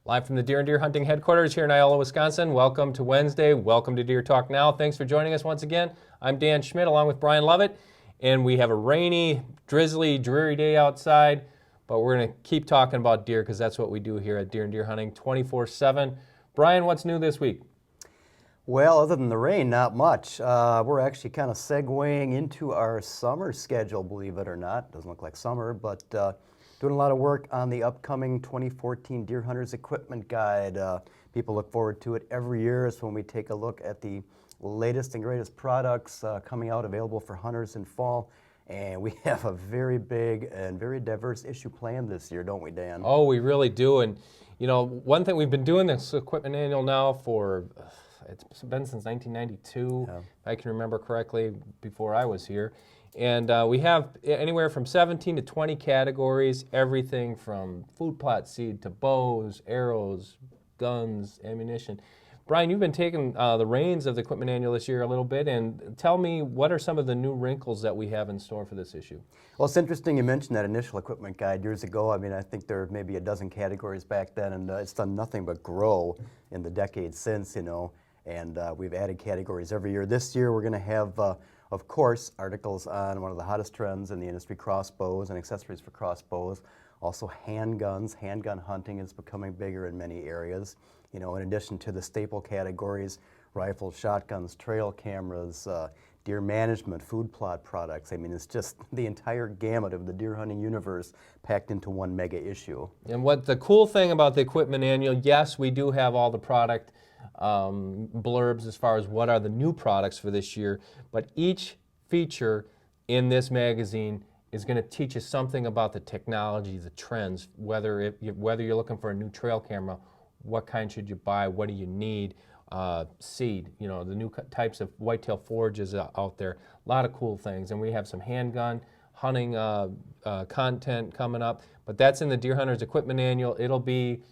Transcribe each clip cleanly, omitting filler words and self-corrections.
Live from the Deer and Deer Hunting headquarters here in Iola, Wisconsin. Welcome to Wednesday. Welcome to Deer Talk Now. Thanks for joining us once again. I'm Dan Schmitt along with Brian Lovett, and we have a rainy, drizzly, dreary day outside, but we're going to keep talking about deer because that's what we do here at Deer and Deer Hunting 24/7. Brian, what's new this week? Well, other than the rain, not much. We're actually kind of segueing into our summer schedule, believe it or not. Doesn't look like summer, but doing a lot of work on the upcoming 2014 Deer Hunters Equipment Guide. People look forward to it every year. It's when we take a look at the latest and greatest products coming out available for hunters in fall. And we have a very big and very diverse issue planned this year, don't we, Dan? Oh, we really do. And, you know, one thing, we've been doing this equipment annual now for, it's been since 1992, if I can remember correctly, before I was here. And we have anywhere from 17 to 20 categories, everything from food plot seed to bows, arrows, guns, ammunition. Brian, you've been taking the reins of the Equipment Annual this year a little bit, and tell me, what are some of the new wrinkles that we have in store for this issue? Well, it's interesting you mentioned that initial equipment guide years ago. I mean, I think there were maybe a dozen categories back then, and it's done nothing but grow in the decades since, you know, and we've added categories every year. This year we're going to have, of course, articles on one of the hottest trends in the industry, crossbows and accessories for crossbows. Also handguns. Handgun hunting is becoming bigger in many areas. You know, in addition to the staple categories, rifles, shotguns, trail cameras, deer management, food plot products. I mean, it's just the entire gamut of the deer hunting universe packed into one mega issue. And what the cool thing about the Equipment Annual, yes, we do have all the product blurbs as far as what are the new products for this year, but each feature in this magazine is going to teach you something about the technology, the trends, whether you're looking for a new trail camera, what kind should you buy, what do you need, seed, you know, the new types of whitetail forages out there, a lot of cool things. And we have some handgun hunting content coming up, but that's in the Deer Hunters Equipment Annual. It'll be,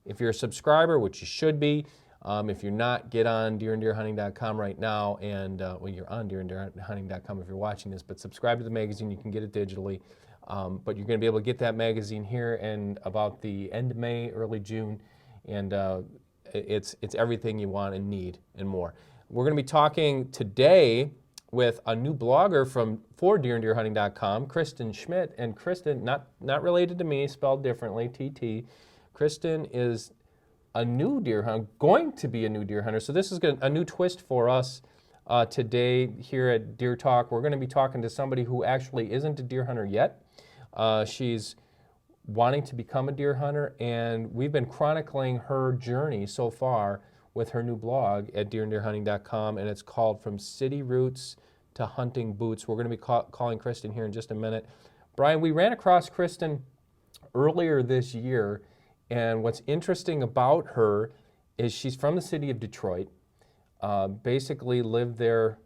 if you're a subscriber, which you should be. If you're not, get on deeranddeerhunting.com right now, and well, you're on deeranddeerhunting.com if you're watching this, but subscribe to the magazine. You can get it digitally, but you're going to be able to get that magazine here in about the end of May, early June, and it's everything you want and need and more. We're going to be talking today with a new blogger for deeranddeerhunting.com, Kristen Schmitt, and Kristen, not related to me, spelled differently, TT. Kristen is a new deer hunter, going to be a new deer hunter. So this is a new twist for us today here at Deer Talk. We're going to be talking to somebody who actually isn't a deer hunter yet. She's wanting to become a deer hunter, and we've been chronicling her journey so far with her new blog at deeranddeerhunting.com, and it's called From City Roots to Hunting Boots. We're going to be calling Kristen here in just a minute. Brian, we ran across Kristen earlier this year, and what's interesting about her is she's from the city of Detroit, basically lived there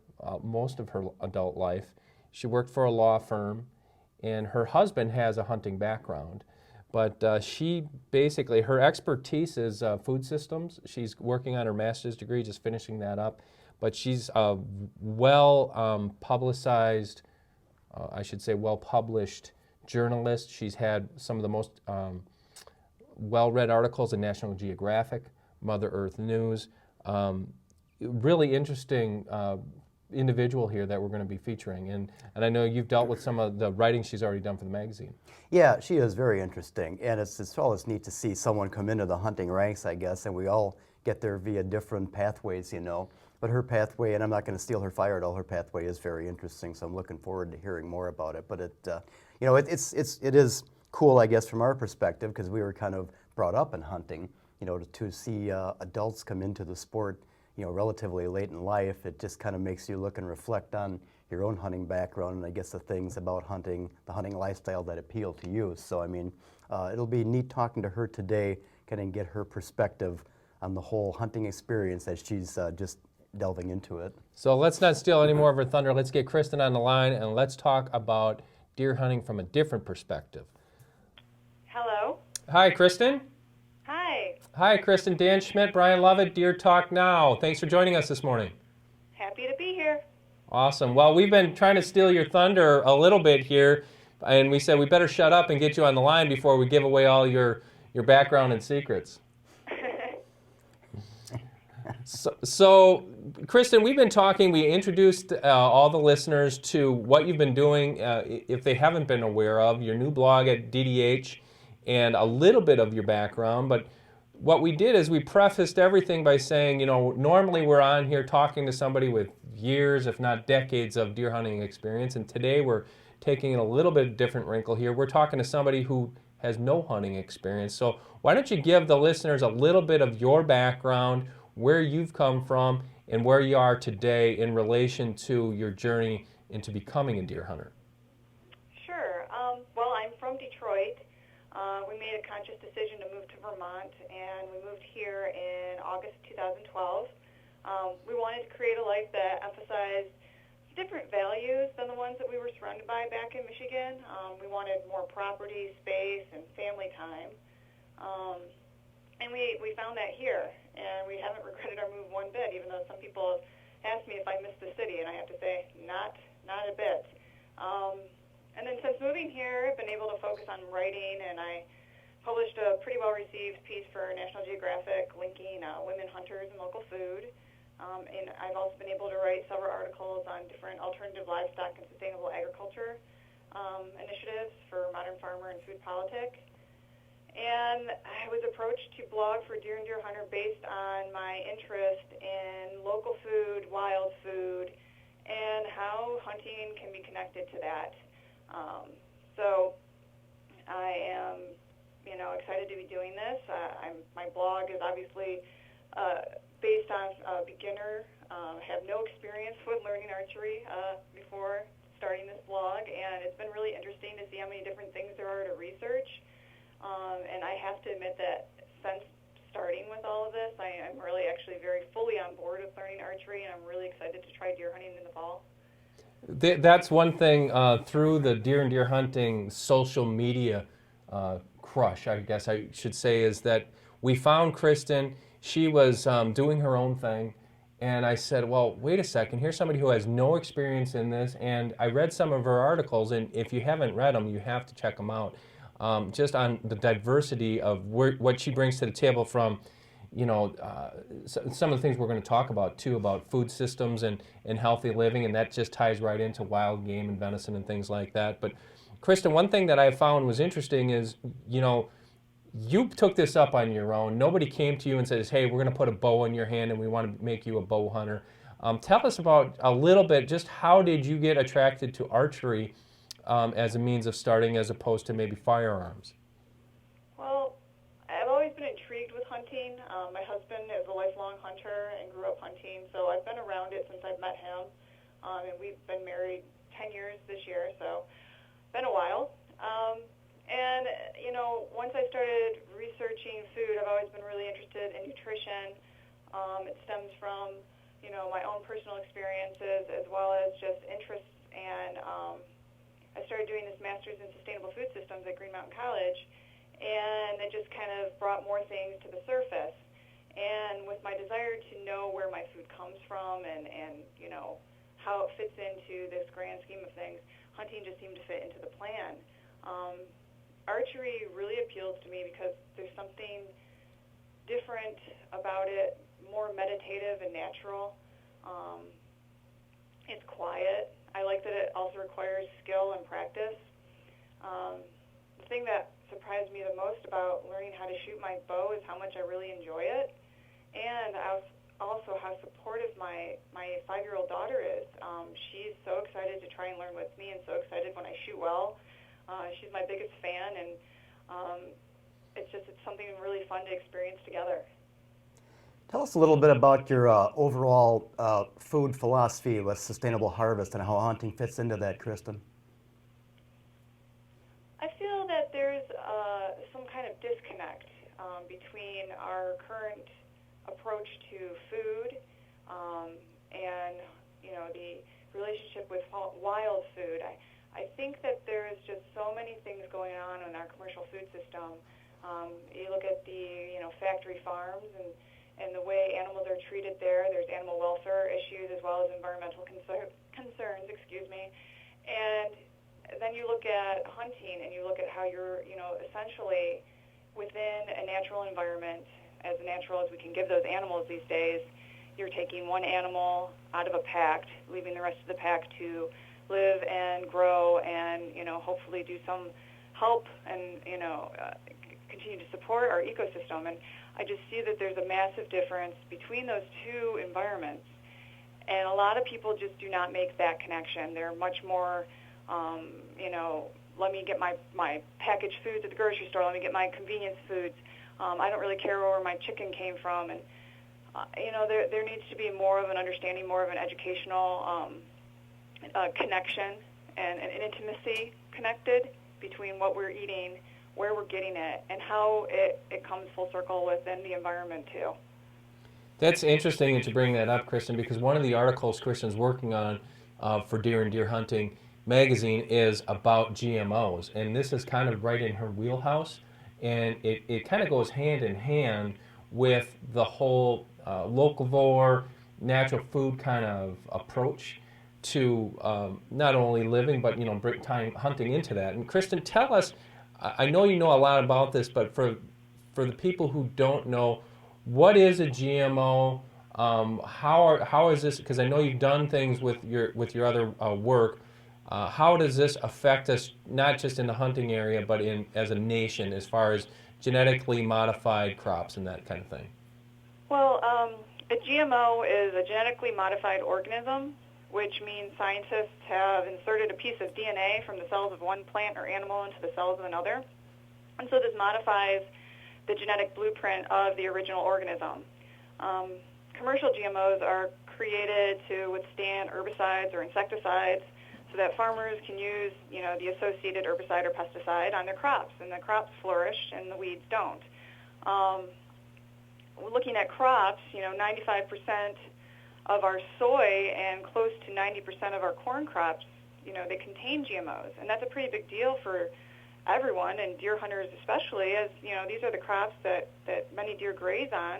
most of her adult life. She worked for a law firm, and her husband has a hunting background. But she basically, her expertise is food systems. She's working on her master's degree, just finishing that up. But she's a well-publicized, I should say well-published journalist. She's had some of the most well-read articles in National Geographic, Mother Earth News. Really interesting individual here that we're going to be featuring. And I know you've dealt with some of the writing she's already done for the magazine. Yeah, she is very interesting. And it's always neat to see someone come into the hunting ranks, I guess, and we all get there via different pathways, you know. But her pathway, and I'm not going to steal her fire at all, her pathway is very interesting, so I'm looking forward to hearing more about it. But it is cool, I guess, from our perspective, because we were kind of brought up in hunting, you know, to see adults come into the sport, you know, relatively late in life. It just kind of makes you look and reflect on your own hunting background, and I guess the things about hunting, the hunting lifestyle that appeal to you. So, I mean, it'll be neat talking to her today, kind of get her perspective on the whole hunting experience as she's just delving into it. So let's not steal any more of her thunder. Let's get Kristen on the line, and let's talk about deer hunting from a different perspective. Hello. Hi, Kristen. Hi. Hi, Kristen. Dan Schmitt, Brian Lovett, Deer Talk Now. Thanks for joining us this morning. Happy to be here. Awesome. Well, we've been trying to steal your thunder a little bit here, and we said we better shut up and get you on the line before we give away all your background and secrets. So, Kristen, we've been talking. We introduced all the listeners to what you've been doing, if they haven't been aware of your new blog at DDH, and a little bit of your background. But what we did is we prefaced everything by saying, normally we're on here talking to somebody with years, if not decades, of deer hunting experience, and today we're taking a little bit different wrinkle here. We're talking to somebody who has no hunting experience. So why don't you give the listeners a little bit of your background, where you've come from, and where you are today in relation to your journey into becoming a deer hunter? Sure. Well, I'm from Detroit. We made a conscious decision to move to Vermont, and we moved here in August 2012. We wanted to create a life that emphasized different values than the ones that we were surrounded by back in Michigan. We wanted more property, space, and family time. And we found that here, and we haven't regretted our move one bit, even though some people ask me if I miss the city, and I have to say, not a bit. And then since moving here, I've been able to focus on writing, and I published a pretty well-received piece for National Geographic linking women hunters and local food. And I've also been able to write several articles on different alternative livestock and sustainable agriculture initiatives for Modern Farmer and Food Politic. And I was approached to blog for Deer and Deer Hunter based on my interest in local food, wild food, and how hunting can be connected to that. So I am, excited to be doing this. My blog is obviously based on a beginner. Have no experience with learning archery before starting this blog, and it's been really interesting to see how many different things there are to research. And I have to admit that since starting with all of this, I'm really actually very fully on board with learning archery, and I'm really excited to try deer hunting in the fall. That's one thing through the Deer and Deer Hunting social media crush, I guess I should say, is that we found Kristen. She was doing her own thing, and I said, well, wait a second, here's somebody who has no experience in this, and I read some of her articles, and if you haven't read them, you have to check them out, just on the diversity of what she brings to the table from, some of the things we're going to talk about too, about food systems and healthy living, and that just ties right into wild game and venison and things like that. But Kristen, one thing that I found was interesting is, you took this up on your own. Nobody came to you and says, hey, we're going to put a bow in your hand and we want to make you a bow hunter. Tell us about a little bit, just how did you get attracted to archery as a means of starting as opposed to maybe firearms? Well, I've always been intrigued with hunting. My husband is a lifelong hunter and grew up hunting, so I've been around it since I've met him. And we've been married 10 years this year, so been a while. And, once I started researching food, I've always been really interested in nutrition. It stems from, my own personal experiences as well as just interests. And I started doing this master's in sustainable food systems at Green Mountain College, and it just kind of brought more things to the surface. And with my desire to know where my food comes from and how it fits into this grand scheme of things, hunting just seemed to fit into the plan. Archery really appeals to me because there's something different about it, more meditative and natural. It's quiet. I like that it also requires skill and practice. The thing that surprised me the most about learning how to shoot my bow is how much I really enjoy it, and also how supportive my 5-year-old daughter is. She's so excited to try and learn with me and so excited when I shoot well. She's my biggest fan, and it's something really fun to experience together. Tell us a little bit about your overall food philosophy with sustainable harvest and how hunting fits into that, Kristen. I feel that there's some kind of disconnect between our current approach to food and the relationship with wild food. I think that there's just so many things going on in our commercial food system. You look at the factory farms and the way animals are treated there. There's animal welfare issues as well as environmental concerns. And then you look at hunting and you look at how you're essentially within a natural environment, as natural as we can give those animals these days, you're taking one animal out of a pack, leaving the rest of the pack to live and grow and, hopefully do some help and, continue to support our ecosystem. And I just see that there's a massive difference between those two environments. And a lot of people just do not make that connection. They're much more, let me get my packaged foods at the grocery store. Let me get my convenience foods. I don't really care where my chicken came from. And, there needs to be more of an understanding, more of an educational connection and an intimacy connected between what we're eating, where we're getting it, and how it comes full circle within the environment, too. That's interesting to bring that up, Kristen, because one of the articles Kristen's working on for Deer and Deer Hunting magazine is about GMOs, and this is kind of right in her wheelhouse, and it kind of goes hand in hand with the whole locavore, natural food kind of approach to not only living, but bring time hunting into that. And Kristen, tell us, I know you know a lot about this, but for the people who don't know, what is a GMO? How is this? Because I know you've done things with your other work. How does this affect us, not just in the hunting area, but as a nation, as far as genetically modified crops and that kind of thing? Well, a GMO is a genetically modified organism, which means scientists have inserted a piece of DNA from the cells of one plant or animal into the cells of another. And so this modifies the genetic blueprint of the original organism. Commercial GMOs are created to withstand herbicides or insecticides so that farmers can use, the associated herbicide or pesticide on their crops, and the crops flourish and the weeds don't. Looking at crops, 95% of our soy and close to 90% of our corn crops, they contain GMOs, and that's a pretty big deal for everyone, and deer hunters especially, as these are the crops that many deer graze on,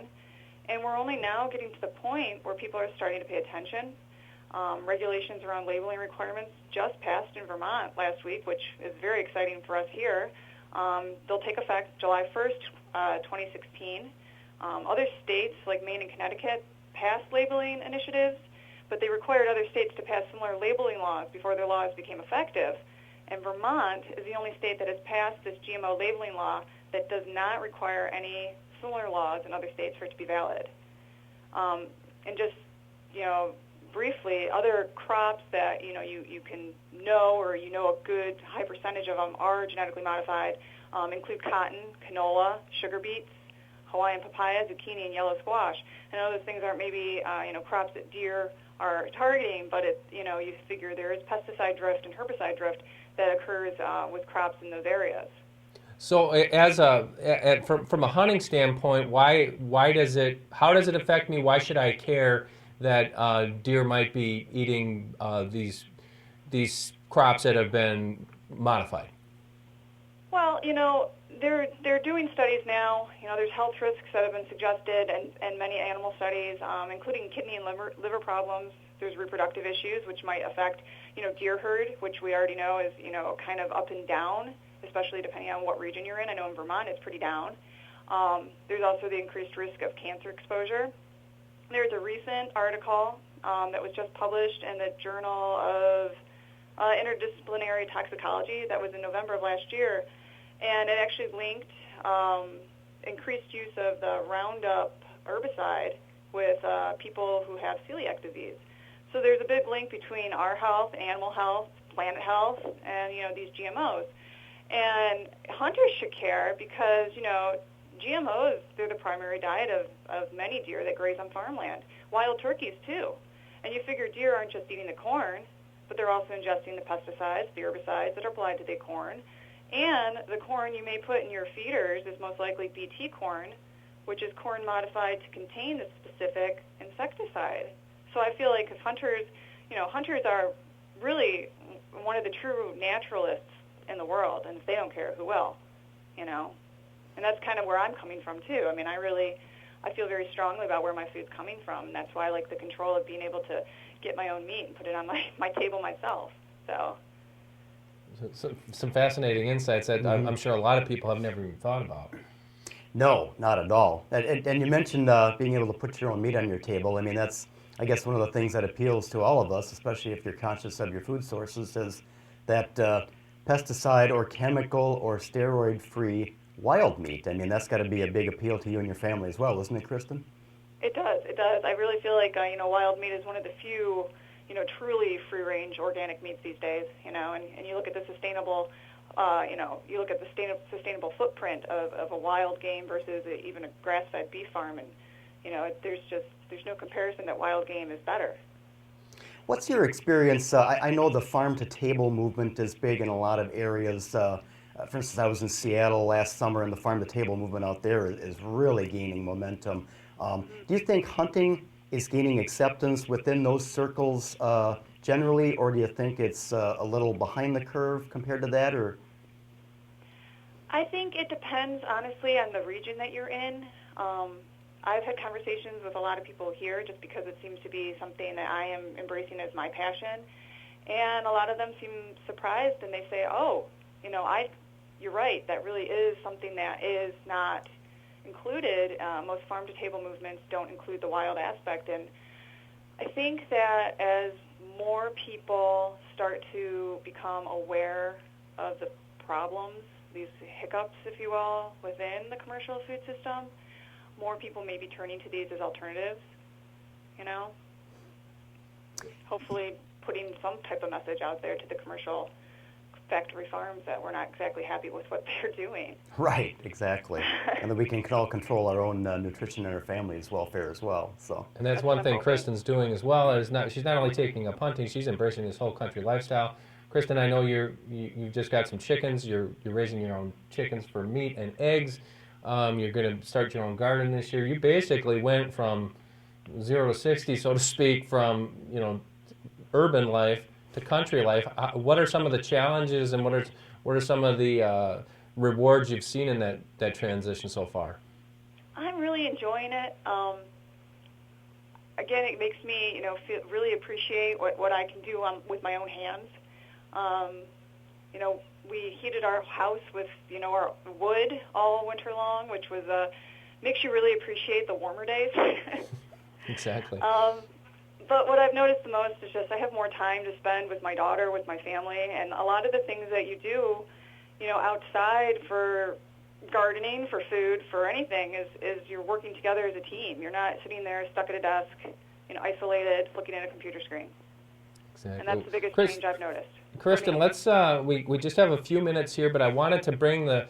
and we're only now getting to the point where people are starting to pay attention. Regulations around labeling requirements just passed in Vermont last week, which is very exciting for us here. They'll take effect July 1st, 2016. Other states like Maine and Connecticut passed labeling initiatives, but they required other states to pass similar labeling laws before their laws became effective. And Vermont is the only state that has passed this GMO labeling law that does not require any similar laws in other states for it to be valid. And just, briefly, other crops that, you can know, or a good high percentage of them are genetically modified include cotton, canola, sugar beets, Hawaiian papaya, zucchini, and yellow squash. I know those things aren't maybe, crops that deer are targeting, but you figure there is pesticide drift and herbicide drift that occurs with crops in those areas. So, from a hunting standpoint, how does it affect me? Why should I care that deer might be eating these crops that have been modified? Well, they're doing studies now. There's health risks that have been suggested, and many animal studies, including kidney and liver problems. There's reproductive issues, which might affect, deer herd, which we already know is, kind of up and down, especially depending on what region you're in. I know in Vermont it's pretty down. There's also the increased risk of cancer exposure. There's a recent article that was just published in the Journal of Interdisciplinary Toxicology that was in November of last year, and it actually linked increased use of the Roundup herbicide with people who have celiac disease. So there's a big link between our health, animal health, planet health, and these GMOs. And hunters should care because GMOs, they're the primary diet of many deer that graze on farmland. Wild turkeys too. And you figure deer aren't just eating the corn, but they're also ingesting the pesticides, the herbicides that are applied to the corn. And the corn you may put in your feeders is most likely BT corn, which is corn modified to contain the specific insecticide. So I feel like if hunters are really one of the true naturalists in the world, and if they don't care, who will? And that's kind of where I'm coming from too. I mean, I feel very strongly about where my food's coming from, and that's why I like the control of being able to get my own meat and put it on my table myself. So some fascinating insights that I'm sure a lot of people have never even thought about. No, not at all. And you mentioned being able to put your own meat on your table. I mean, that's, I guess, one of the things that appeals to all of us, especially if you're conscious of your food sources, is that pesticide or chemical or steroid-free wild meat. I mean, that's got to be a big appeal to you and your family as well, isn't it, Kristen? It does. It does. I really feel like wild meat is one of the few truly free-range organic meats these days. And you look at the sustainable. You look at the sustainable footprint of a wild game versus even a grass-fed beef farm, and there's no comparison that wild game is better. What's your experience? I know the farm-to-table movement is big in a lot of areas. For instance, I was in Seattle last summer, and the farm-to-table movement out there is really gaining momentum. Do you think hunting is gaining acceptance within those circles generally, or do you think it's a little behind the curve compared to that? Or I think it depends, honestly, on the region that you're in. I've had conversations with a lot of people here just because it seems to be something that I am embracing as my passion. And a lot of them seem surprised, and they say, oh, you're right, that really is something that is not included. Most farm-to-table movements don't include the wild aspect. And I think that as more people start to become aware of the problems, these hiccups, if you will, within the commercial food system, more people may be turning to these as alternatives, Hopefully putting some type of message out there to the commercial factory farms that we're not exactly happy with what they're doing. Right, exactly. And that we can all control our own nutrition and our family's welfare as well. So. And that's one thing Kristen's doing as well. She's not only taking up hunting, she's embracing this whole country lifestyle. Kristen, I know you just got some chickens. You're raising your own chickens for meat and eggs. You're going to start your own garden this year. You basically went from 0 to 60, so to speak, from urban life to country life. What are some of the challenges, and what are some of the rewards you've seen in that transition so far? I'm really enjoying it. Again, it makes me really appreciate what I can do with my own hands. We heated our house with, our wood all winter long, which was makes you really appreciate the warmer days. Exactly. But what I've noticed the most is just I have more time to spend with my daughter, with my family, and a lot of the things that you do, outside for gardening, for food, for anything, is you're working together as a team. You're not sitting there stuck at a desk, isolated, looking at a computer screen. Exactly. And that's the biggest change I've noticed. Kristen, let's we just have a few minutes here, but I wanted to bring the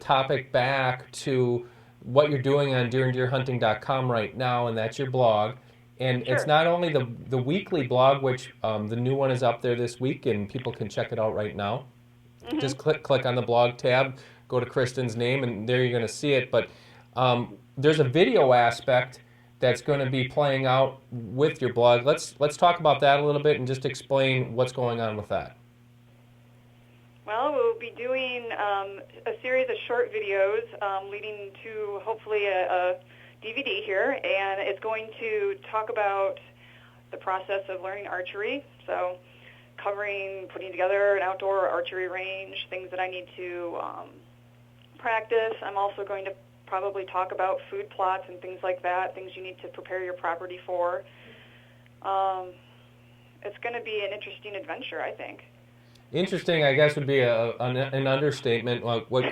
topic back to what you're doing on deeranddeerhunting.com right now, and that's your blog. And Sure. It's not only the weekly blog, which the new one is up there this week, and people can check it out right now. Mm-hmm. Just click on the blog tab, go to Kristen's name, and there you're going to see it. But there's a video aspect that's going to be playing out with your blog. Let's talk about that a little bit and just explain what's going on with that. Well, we'll be doing a series of short videos leading to hopefully a DVD here, and it's going to talk about the process of learning archery, so putting together an outdoor archery range, things that I need to practice. I'm also going to probably talk about food plots and things like that, things you need to prepare your property for. It's going to be an interesting adventure, I think. Interesting, I guess, would be an understatement. What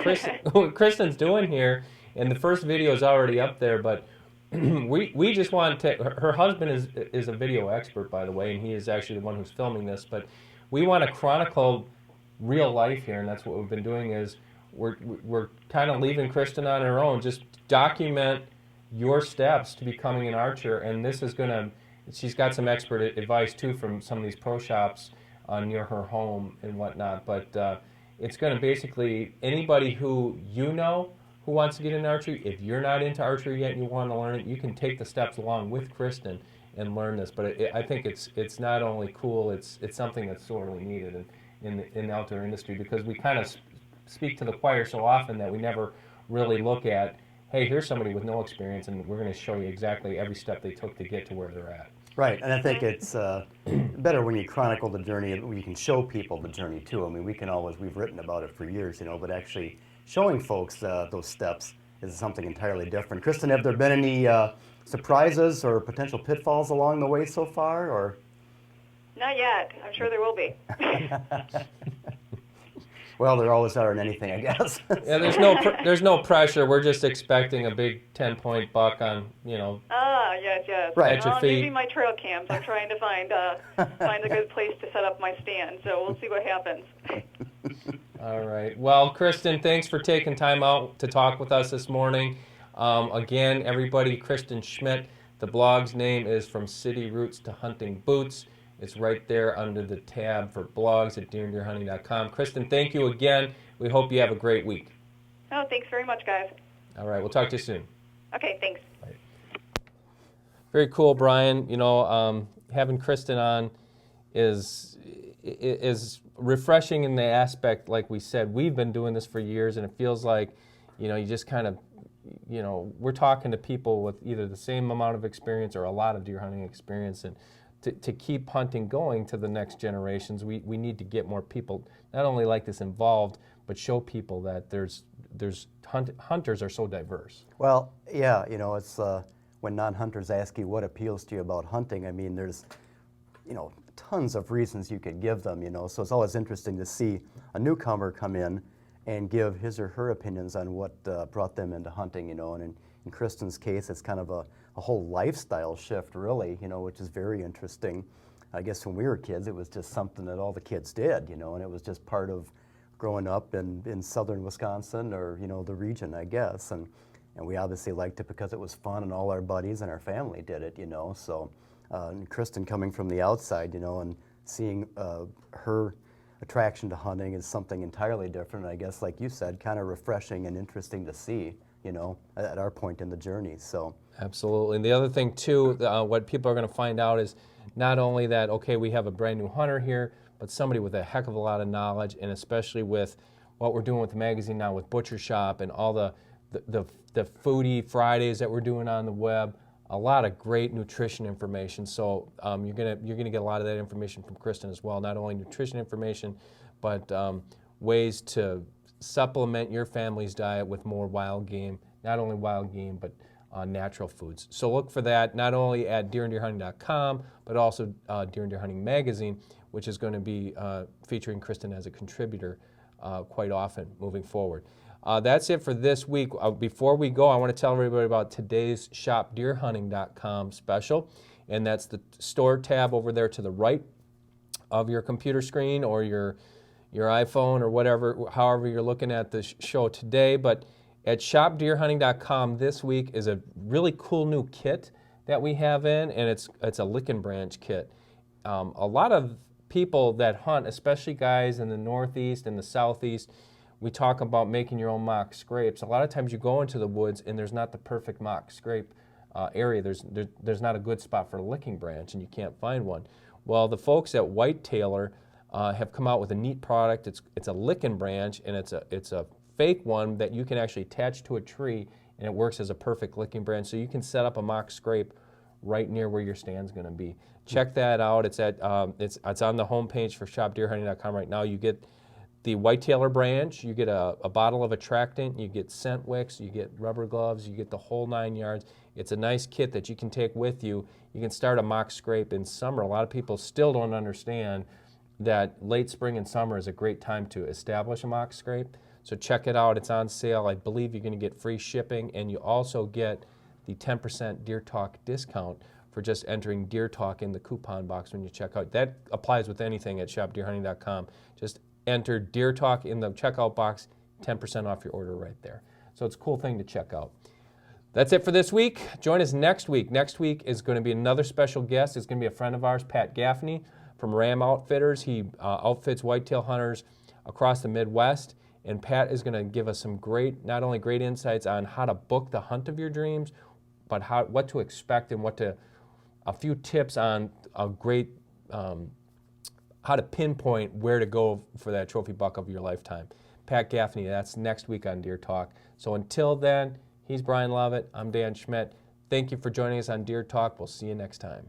Kristen's doing here, and the first video is already up there, but we just want to. Her husband is a video expert, by the way, and he is actually the one who's filming this. But we want to chronicle real life here, and that's what we've been doing. Is we're kind of leaving Kristen on her own. Just document your steps to becoming an archer, and this is gonna. She's got some expert advice too from some of these pro shops near her home and whatnot. But it's going to basically anybody who who wants to get into archery. If you're not into archery yet and you want to learn it, you can take the steps along with Kristen and learn this. But I think it's not only cool, it's something that's sorely needed in the outdoor industry, because we kind of speak to the choir so often that we never really look at, hey, here's somebody with no experience, and we're going to show you exactly every step they took to get to where they're at. Right, and I think it's better when you chronicle the journey, you can show people the journey too. I mean, we've written about it for years, but actually showing folks those steps, is something entirely different. Kristen, have there been any surprises or potential pitfalls along the way so far, or? Not yet. I'm sure there will be. Well, there always are in anything, I guess. Yeah, there's no pressure. We're just expecting a big 10-point buck on, you know. Ah, yes. Right. At your I'm feet. using my trail cams. I'm trying to find a good place to set up my stand. So we'll see what happens. All right. Well, Kristen, thanks for taking time out to talk with us this morning. Again, everybody, Kristen Schmitt. The blog's name is From City Roots to Hunting Boots. It's right there under the tab for blogs at deeranddeerhunting.com. Kristen, thank you again. We hope you have a great week. Oh, thanks very much, guys. All right. We'll talk to you soon. Okay, thanks. Very cool, Brian. You know, having Kristen on is refreshing in the aspect, like we said, we've been doing this for years, and it feels like, you know, you just kind of, you know, we're talking to people with either the same amount of experience or a lot of deer hunting experience, and to keep hunting going to the next generations, we need to get more people not only like this involved, but show people that hunters are so diverse. Well, yeah, you know, it's when non-hunters ask you what appeals to you about hunting, I mean, there's, you know, tons of reasons you could give them, you know, so it's always interesting to see a newcomer come in and give his or her opinions on what brought them into hunting, you know, and in Kristen's case, it's kind of a whole lifestyle shift, really, you know, which is very interesting. I guess when we were kids, it was just something that all the kids did, you know, and it was just part of growing up in southern Wisconsin, or, you know, the region, I guess, and we obviously liked it because it was fun, and all our buddies and our family did it, you know, so and Kristen coming from the outside, you know, and seeing her attraction to hunting is something entirely different, I guess, like you said, kind of refreshing and interesting to see, you know, at our point in the journey, so. Absolutely. And the other thing, too, what people are going to find out is not only that, okay, we have a brand new hunter here, but somebody with a heck of a lot of knowledge, and especially with what we're doing with the magazine now with Butcher Shop and all the foodie Fridays that we're doing on the web, a lot of great nutrition information. So you're gonna get a lot of that information from Kristen as well. Not only nutrition information, but ways to supplement your family's diet with more wild game. Not only wild game, but natural foods. So look for that not only at deeranddeerhunting.com, but also Deer and Deer Hunting magazine, which is going to be featuring Kristen as a contributor quite often moving forward. That's it for this week. Before we go, I want to tell everybody about today's shopdeerhunting.com special, and that's the store tab over there to the right of your computer screen or your iPhone or whatever, however you're looking at the show today. But at shopdeerhunting.com this week is a really cool new kit that we have in, and it's a lick and branch kit. A lot of people that hunt, especially guys in the Northeast and the Southeast, we talk about making your own mock scrapes. A lot of times you go into the woods and there's not the perfect mock scrape area. There's not a good spot for a licking branch, and you can't find one. Well, the folks at White Tailor have come out with a neat product. It's a licking branch, and it's a fake one that you can actually attach to a tree, and it works as a perfect licking branch. So you can set up a mock scrape right near where your stand's going to be. Check that out. It's on the homepage for shopdeerhunting.com right now. You get the White Tailor branch, you get a bottle of attractant, you get scent wicks, you get rubber gloves, you get the whole 9 yards. It's a nice kit that you can take with you. You can start a mock scrape in summer. A lot of people still don't understand that late spring and summer is a great time to establish a mock scrape. So check it out. It's on sale. I believe you're going to get free shipping, and you also get the 10% Deer Talk discount for just entering Deer Talk in the coupon box when you check out. That applies with anything at shopdeerhunting.com. Just enter Deer Talk in the checkout box, 10% off your order right there. So it's a cool thing to check out. That's it for this week. Join us next week. Next week is going to be another special guest. It's going to be a friend of ours, Pat Gaffney from Ram Outfitters. He outfits whitetail hunters across the Midwest. And Pat is going to give us some not only great insights on how to book the hunt of your dreams, but what to expect and a few tips on how to pinpoint where to go for that trophy buck of your lifetime. Pat Gaffney, that's next week on Deer Talk. So until then, he's Brian Lovett. I'm Dan Schmitt. Thank you for joining us on Deer Talk. We'll see you next time.